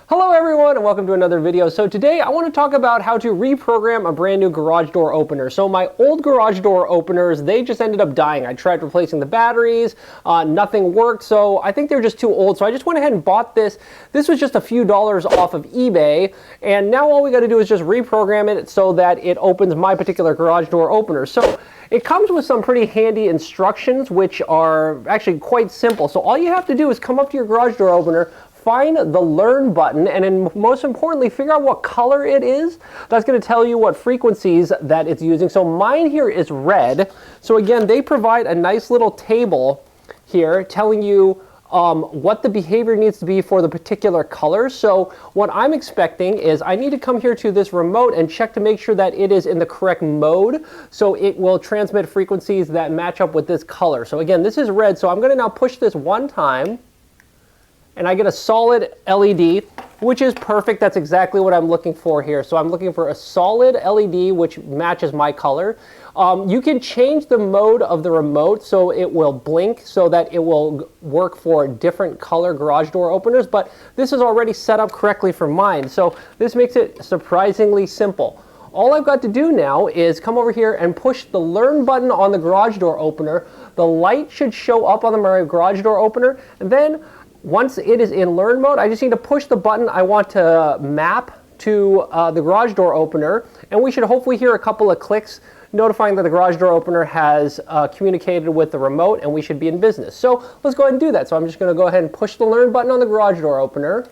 Hello everyone and welcome to another video. So today I want to talk about how to reprogram a brand new garage door opener. So my old garage door openers, they just ended up dying. I tried replacing the batteries, nothing worked, so I think they're just too old. So I just went ahead and bought this. This was just a few dollars off of eBay, and now all we got to do is just reprogram it so that it opens my particular garage door opener. So it comes with some pretty handy instructions, which are actually quite simple. So all you have to do is come up to your garage door opener, find the Learn button, and then most importantly, figure out what color it is. That's going to tell you what frequencies that it's using. So mine here is red. So again, they provide a nice little table here telling you what the behavior needs to be for the particular color. So what I'm expecting is I need to come here to this remote and check to make sure that it is in the correct mode. So it will transmit frequencies that match up with this color. So again, this is red. So I'm going to now push this one time, and I get a solid LED, which is perfect. That's exactly what I'm looking for here. So I'm looking for a solid LED which matches my color. You can change the mode of the remote so it will blink so that it will work for different color garage door openers, but this is already set up correctly for mine. So this makes it surprisingly simple. All I've got to do now is come over here and push the Learn button on the garage door opener. The light should show up on my garage door opener, and then once it is in Learn mode, I just need to push the button I want to map to the garage door opener, and we should hopefully hear a couple of clicks notifying that the garage door opener has communicated with the remote, and we should be in business. So let's go ahead and do that. So I'm just going to go ahead and push the Learn button on the garage door opener.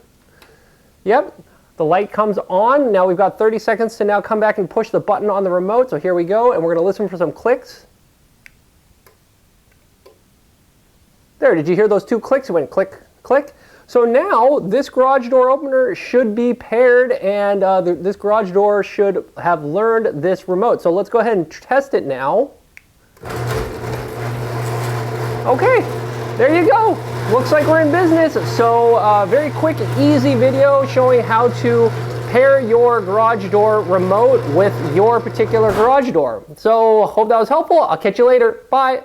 Yep, the light comes on. Now we've got 30 seconds to now come back and push the button on the remote. So here we go, and we're going to listen for some clicks. There, did you hear those two clicks? It went click, click. So now this garage door opener should be paired, and this garage door should have learned this remote. So let's go ahead and test it now. Okay, there you go. Looks like we're in business. So very quick, easy video showing how to pair your garage door remote with your particular garage door. So hope that was helpful. I'll catch you later. Bye.